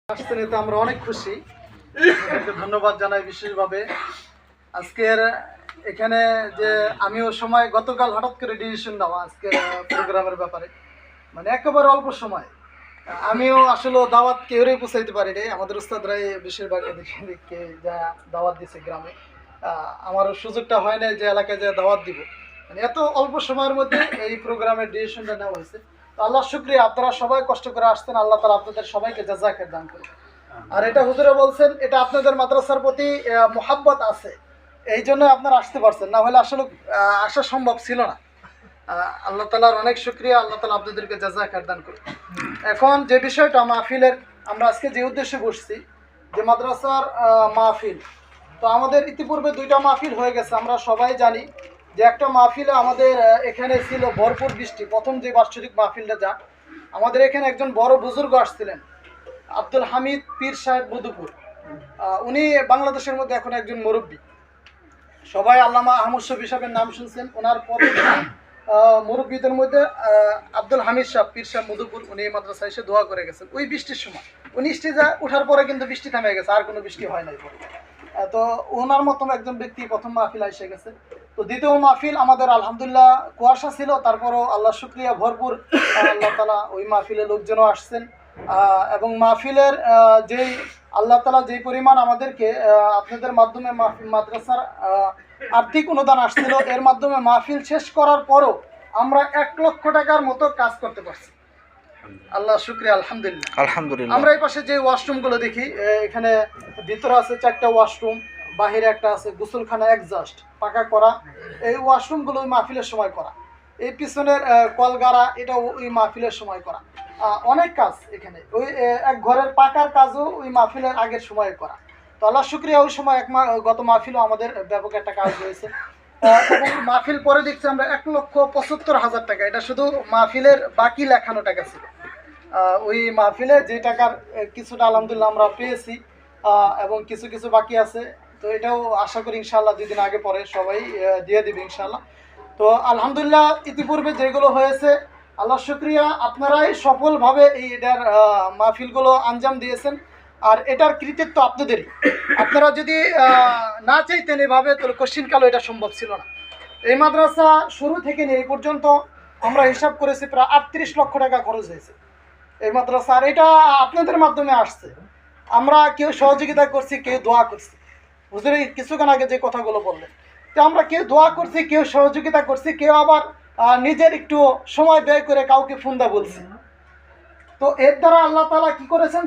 আসতে নিতে আমরা অনেক খুশি। ধন্যবাদ জানাই বিশেষভাবে। আজকের এখানে যে আমিও সময় গতকাল হঠাৎ করে ডিসিশন নেওয়া আজকের প্রোগ্রামের ব্যাপারে, মানে একেবারে অল্প সময়। আমিও আসলে দাওয়াত কেউই পৌঁছাইতে পারি নাই। আমাদের উস্তাদরাই বেশিরভাগ এদিকে যা দাওয়াত দিছে গ্রামে। আমার সুযোগটা হয় নাই যে এলাকায় যে দাওয়াত দিব। মানে এত অল্প সময়ের মধ্যে এই প্রোগ্রামের ডিসিশনটা নেওয়া হয়েছে। তো আল্লাহ শুকরিয়া, আপনারা সবাই কষ্ট করে আসতেন। আল্লাহ তাআলা আপনাদের সবাইকে জাযাকাত দান করুন। আর এটা হুজুরে বলছেন, এটা আপনাদের মাদ্রাসার প্রতি মোহাব্বত আছে, এই জন্য আপনারা আসতে পারছেন, না হলে আসলে আসা সম্ভব ছিল না। আল্লাহ তাআলার অনেক শুকরিয়া, আল্লাহ তাআলা আপনাদেরকে জাযাকাত দান করুন। এখন যে বিষয়টা মাহফিলের, আমরা আজকে যে উদ্দেশ্যে বসছি, যে মাদ্রাসার মাহফিল, তো আমাদের ইতিপূর্বে দুইটা মাহফিল হয়ে গেছে। আমরা সবাই জানি যে একটা মাহফিলে আমাদের এখানে ছিল ভরপুর বৃষ্টি। প্রথম যে বাৎসরিক মাহফিলটা, যা আমাদের এখানে একজন বড় বুজুর্গ আসছিলেন, আব্দুল হামিদ পীর সাহেব মধুপুর। উনি বাংলাদেশের মধ্যে এখন একজন মুরব্বী। সবাই আল্লামা আহমদ শফী সাহেবের নাম শুনছেন। ওনার পরবর্তী মুরব্বীদের মধ্যে আব্দুল হামিদ সাহেব পীর সাহেব মধুপুর, উনি মাদ্রাসায় এসে দোয়া করে গেছেন ওই বৃষ্টির সময়। উনি স্টেজে ওঠার পরে কিন্তু বৃষ্টি থেমে গেছে, আর কোনো বৃষ্টি হয় নাই পরে। তো ওনার মতন একজন ব্যক্তি প্রথম মাহফিল এসে গেছে। তো দ্বিতীয় মাহফিল আমাদের আলহামদুলিল্লাহ কুয়াশা ছিল, তারপরও আল্লাহ শুকরিয়া ভরপুর আল্লাহ তাআলা ওই মাহফিলে লোকজনও আসছেন। এবং মাহফিলের যেই আল্লাহ তাআলা যেই পরিমাণ আমাদেরকে আপনাদের মাধ্যমে মাদ্রাসার আর্থিক অনুদান আসছিল, এর মাধ্যমে মাহফিল শেষ করার পরও আমরা 1,00,000 টাকার মতো কাজ করতে পারছি। আল্লাহ শুকরিয়া, আলহামদুলিল্লাহ। আলহামদুলিল্লাহ। আমরা এই পাশে যে ওয়াশরুমগুলো দেখি, এখানে ভিতরে আছে 4টা ওয়াশরুম, বাহিরে একটা আছে, গোসলখানা একজাস্ট পাকা করা। এই ওয়াশরুমগুলো ওই মাহফিলের সময় করা। এই পিছনের কলগাড়া, এটা ওই মাহফিলের সময় করা। অনেক কাজ এখানে, ওই এক ঘরের পাকার কাজও ওই মাহফিলের আগের সময় করা। তো আল্লাহ শুকরিয়া, ওই সময় গত মাহফিলও আমাদের ব্যাপক একটা কাজ হয়েছে। এবং মাহফিল পরে দেখছি আমরা 1,75,000 টাকা, এটা শুধু মাহফিলের বাকি লেখানো টাকা ছিল। ওই মাহফিলে যে টাকার কিছুটা আলহামদুলিল্লাহ আমরা পেয়েছি, এবং কিছু কিছু বাকি আছে। তো এটাও আশা করি ইনশাআল্লাহ 2 দিন আগে পরে সবাই দিয়ে দিবে ইনশাআল্লাহ। তো আলহামদুলিল্লাহ ইতিপূর্বে যেগুলো হয়েছে, আল্লাহ শুকরিয়া, আপনারাই সফলভাবে এটার মাহফিলগুলো আঞ্জাম দিয়েছেন। আর এটার কৃতিত্ব আপনাদেরই। আপনারা যদি না চাইতেন এভাবে, তাহলে কোশ্চিনকালও এটা সম্ভব ছিল না। এই মাদ্রাসা শুরু থেকে নিয়ে এই পর্যন্ত আমরা হিসাব করেছি প্রায় 38 লক্ষ টাকা খরচ হয়েছে এই মাদ্রাসা। আর এটা আপনাদের মাধ্যমে আসছে। আমরা কেউ সহযোগিতা করছি, কেউ দোয়া করছি। হুজুর কিছুক্ষণ আগে যে কথাগুলো বললেন, তো আমরা কেউ দোয়া করছি, কেউ সহযোগিতা করছি, কেউ আবার নিজের একটু সময় ব্যয় করে কাউকে ফোন দা বলছি। তো এর দ্বারা আল্লাহ তাআলা কি করেছেন,